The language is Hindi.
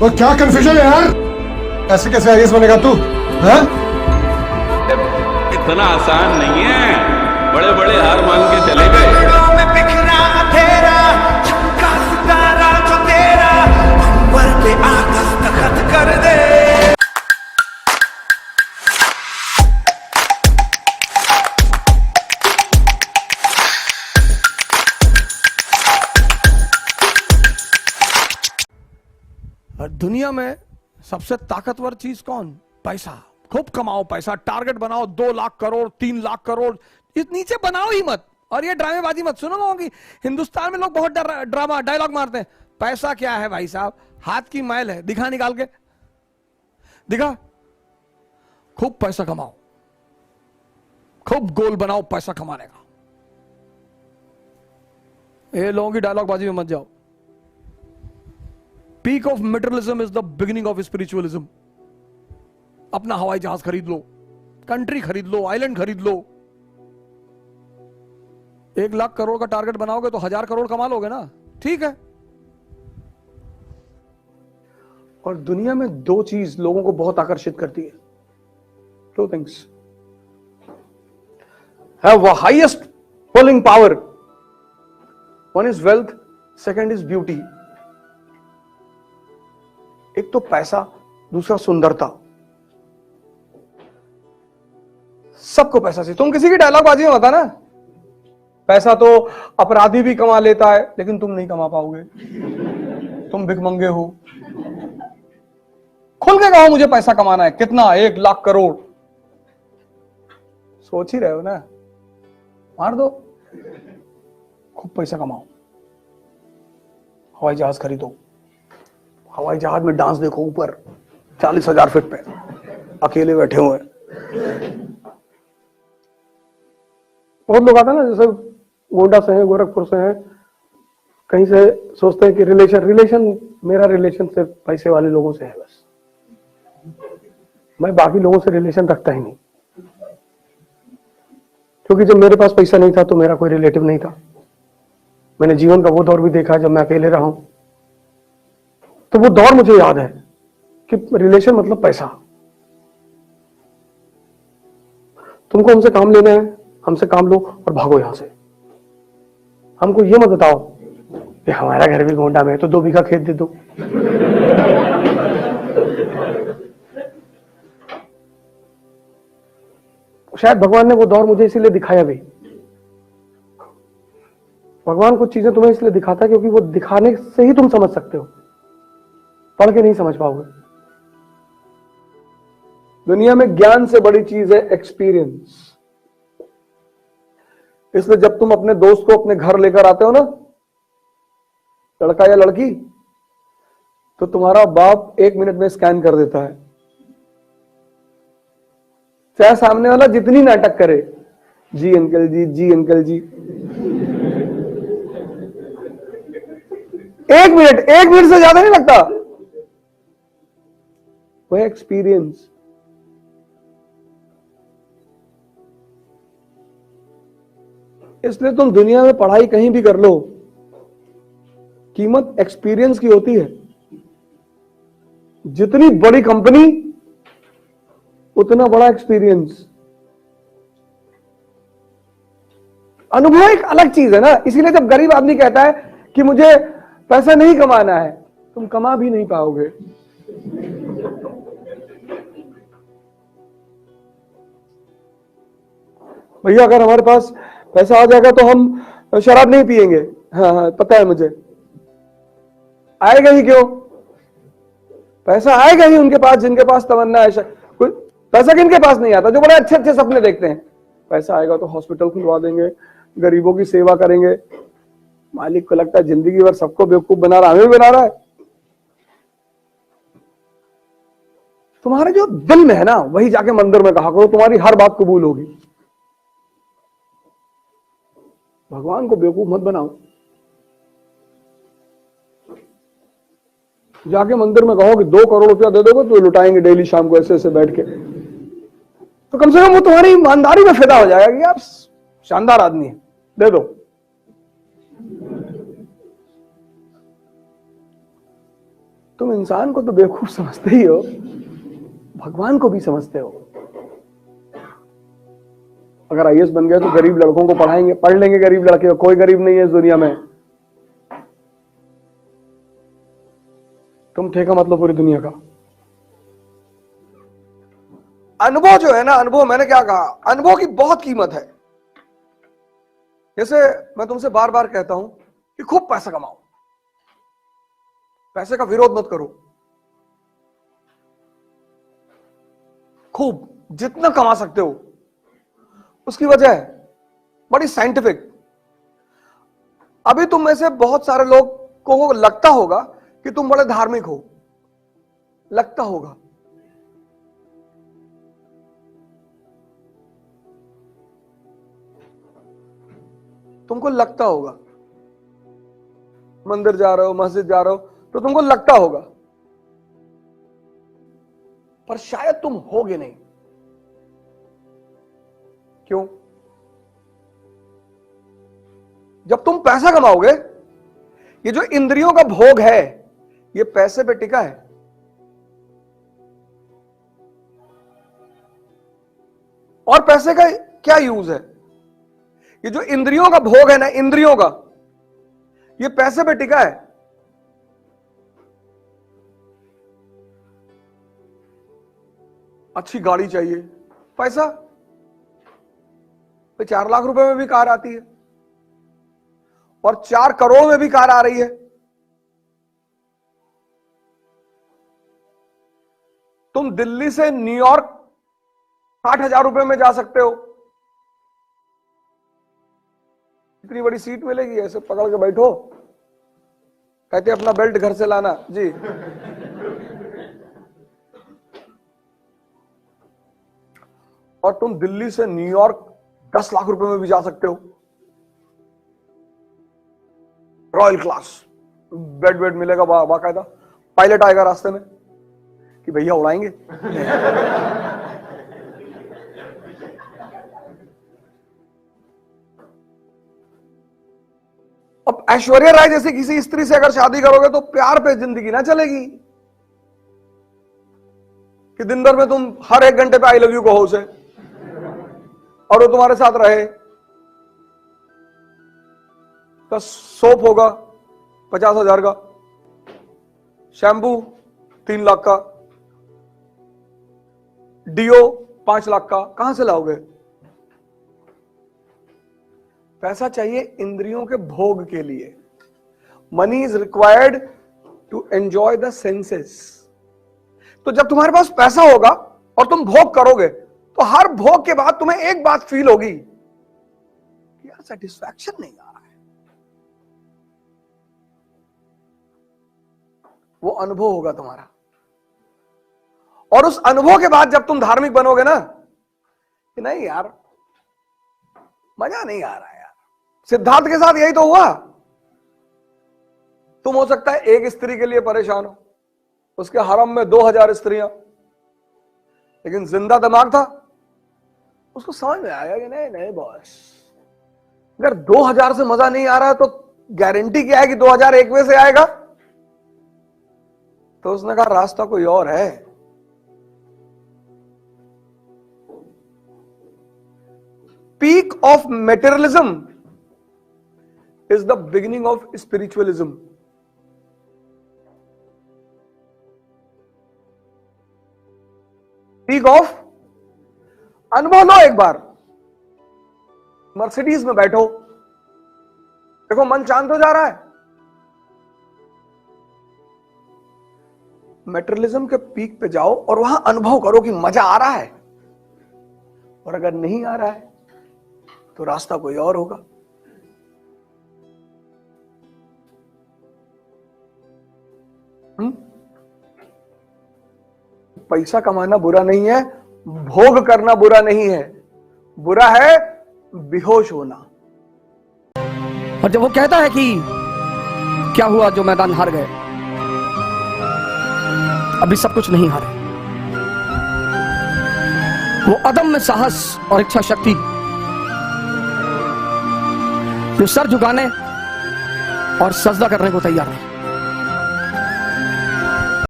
वो क्या कंफ्यूजन है यार? ऐसे कैसे आईएएस बनेगा तू? हाँ? इतना आसान नहीं है, बड़े बड़े हार मान के चले गए। कर दे। दुनिया में सबसे ताकतवर चीज कौन? पैसा। खूब कमाओ पैसा, टारगेट बनाओ 2 लाख करोड़ 3 लाख करोड़, इस नीचे बनाओ ही मत। और ये ड्रामेबाजी मत सुनो लोगों की। हिंदुस्तान में लोग बहुत ड्रामा डायलॉग मारते हैं। पैसा क्या है भाई साहब? हाथ की मैल है, दिखा निकाल के दिखा। खूब पैसा कमाओ, खूब गोल बनाओ पैसा कमाने का। ये लोगों की डायलॉग बाजी में मत जाओ। Peak of materialism is the beginning of spiritualism. अपना हवाई जहाज खरीद लो, कंट्री खरीद लो, आइलैंड खरीद लो। 1 लाख करोड़ का टारगेट बनाओगे तो 1000 करोड़ कमा लोगे ना, ठीक है। और दुनिया में 2 चीज लोगों को बहुत आकर्षित करती है। 2 things have the highest pulling power. One is wealth, second is beauty. एक तो पैसा, दूसरा सुंदरता। सबको पैसा चाहिए। तुम किसी की डायलॉग बाजी में बता ना, पैसा तो अपराधी भी कमा लेता है लेकिन तुम नहीं कमा पाओगे, तुम भिखमंगे हो। खुल के कहो मुझे पैसा कमाना है। कितना? 1 लाख करोड़। सोच ही रहे हो ना, मार दो। खूब पैसा कमाओ, हवाई जहाज खरीदो, हवाई जहाज में डांस देखो ऊपर 40,000 फीट पे अकेले बैठे हुए। बहुत लोग आते हैं ना, जैसे गोंडा से हैं, गोरखपुर से हैं, कहीं से सोचते हैं कि रिलेशन मेरा रिलेशन सिर्फ पैसे वाले लोगों से है। बस मैं बाकी लोगों से रिलेशन रखता ही नहीं, क्योंकि जब मेरे पास पैसा नहीं था तो मेरा कोई रिलेटिव नहीं था। मैंने जीवन का वो दौर भी देखा जब मैं अकेले रहा हूं, तो वो दौर मुझे याद है कि रिलेशन मतलब पैसा। तुमको हमसे काम लेना है, हमसे काम लो और भागो यहां से। हमको ये मत बताओ कि हमारा घर भी गोंडा में है तो 2 बीघा खेत दे दो। शायद भगवान ने वो दौर मुझे इसीलिए दिखाया भी। भगवान कुछ चीजें तुम्हें इसलिए दिखाता है क्योंकि वो दिखाने से ही तुम समझ सकते हो, पढ़ के नहीं समझ पाओगे। दुनिया में ज्ञान से बड़ी चीज है एक्सपीरियंस। इसलिए जब तुम अपने दोस्त को अपने घर लेकर आते हो ना, लड़का या लड़की, तो तुम्हारा बाप 1 मिनट में स्कैन कर देता है, चाहे सामने वाला जितनी नाटक करे। जी अंकल जी, जी अंकल जी। 1 मिनट से ज्यादा नहीं लगता। वह एक्सपीरियंस। इसलिए तुम दुनिया में पढ़ाई कहीं भी कर लो, कीमत एक्सपीरियंस की होती है। जितनी बड़ी कंपनी उतना बड़ा एक्सपीरियंस। अनुभव एक अलग चीज है ना। इसीलिए जब गरीब आदमी कहता है कि मुझे पैसा नहीं कमाना है, तुम कमा भी नहीं पाओगे। भैया अगर हमारे पास पैसा आ जाएगा तो हम शराब नहीं पिएंगे। हाँ, पता है मुझे। आएगा ही क्यों? पैसा आएगा ही उनके पास जिनके पास तमन्ना है। पैसा किनके पास नहीं आता? जो बड़े अच्छे अच्छे सपने देखते हैं। पैसा आएगा तो हॉस्पिटल खुलवा देंगे, गरीबों की सेवा करेंगे। मालिक को लगता है जिंदगी भर सबको बेवकूफ बना रहा है, हमें भी बना रहा है। तुम्हारे जो दिल में है ना, वही जाके मंदिर में कहा करो, तुम्हारी हर बात कबूल होगी। भगवान को बेवकूफ मत बनाओ। जाके मंदिर में कहो कि 2 करोड़ रुपया दे दोगे तो लुटाएंगे डेली शाम को ऐसे ऐसे बैठ के, तो कम से कम वो तुम्हारी ईमानदारी में फिदा हो जाएगा कि आप शानदार आदमी है, दे दो। तुम इंसान को तो बेवकूफ समझते ही हो, भगवान को भी समझते हो। अगर आईएएस बन गया तो गरीब लड़कों को पढ़ाएंगे, पढ़ लेंगे गरीब लड़के, कोई गरीब नहीं है इस दुनिया में। तुम ठेका मत लो पूरी दुनिया का। अनुभव जो है ना, अनुभव, मैंने क्या कहा, अनुभव की बहुत कीमत है। जैसे मैं तुमसे बार बार कहता हूं कि खूब पैसा कमाओ, पैसे का विरोध मत करो, खूब जितना कमा सकते हो। उसकी वजह है बड़ी साइंटिफिक। अभी तुम में से बहुत सारे लोग को लगता होगा कि तुम बड़े धार्मिक हो, लगता होगा। तुमको लगता होगा, मंदिर जा रहे हो, मस्जिद जा रहे हो, तो तुमको लगता होगा, पर शायद तुम होगे नहीं। क्यों? जब तुम पैसा कमाओगे, ये जो इंद्रियों का भोग है, ये पैसे पे टिका है। और पैसे का क्या यूज है? ये जो इंद्रियों का भोग है ना, इंद्रियों का, ये पैसे पे टिका है। अच्छी गाड़ी चाहिए, पैसा। 4 लाख रुपए में भी कार आती है और 4 करोड़ में भी कार आ रही है। तुम दिल्ली से न्यूयॉर्क 60,000 रुपए में जा सकते हो। इतनी बड़ी सीट मिलेगी, ऐसे पकड़ के बैठो, कहते अपना बेल्ट घर से लाना जी। और तुम दिल्ली से न्यूयॉर्क 10 लाख रुपए में भी जा सकते हो, रॉयल क्लास, बेड मिलेगा बाकायदा, पायलट आएगा रास्ते में कि भैया उड़ाएंगे। अब ऐश्वर्या राय जैसी किसी स्त्री से अगर शादी करोगे तो प्यार पे जिंदगी ना चलेगी कि दिन भर में तुम हर 1 घंटे पे आई लव यू कहो उसे और वो तुम्हारे साथ रहे। तो सोप होगा 50,000 का, शैम्पू 3 लाख का, डीओ 5 लाख का, कहां से लाओगे? पैसा चाहिए इंद्रियों के भोग के लिए। Money is required to enjoy the senses. तो जब तुम्हारे पास पैसा होगा और तुम भोग करोगे तो हर भोग के बाद तुम्हें एक बात फील होगी, यार सेटिस्फैक्शन नहीं आ रहा है। वो अनुभव होगा तुम्हारा। और उस अनुभव के बाद जब तुम धार्मिक बनोगे ना, कि नहीं यार मजा नहीं आ रहा है। सिद्धार्थ के साथ यही तो हुआ। तुम हो सकता है एक स्त्री के लिए परेशान हो, उसके हरम में 2000 स्त्रियां, लेकिन जिंदा दिमाग था, उसको समझ में आया कि नहीं नहीं बॉस, अगर 2000 से मजा नहीं आ रहा तो गारंटी क्या है कि 2001वें से आएगा? तो उसने कहा रास्ता कोई और है। Peak of materialism is the beginning of spiritualism. Peak of अनुभव लो। एक बार मर्सिडीज में बैठो, देखो मन शांत हो जा रहा है। मेटेरियलिज्म के पीक पे जाओ और वहां अनुभव करो कि मजा आ रहा है। और अगर नहीं आ रहा है तो रास्ता कोई और होगा। पैसा कमाना बुरा नहीं है, भोग करना बुरा नहीं है, बुरा है बेहोश होना। और जब वो कहता है कि क्या हुआ जो मैदान हार गए, अभी सब कुछ नहीं हारे। वो अदम्य साहस और इच्छा शक्ति जो सर झुकाने और सजदा करने को तैयार है।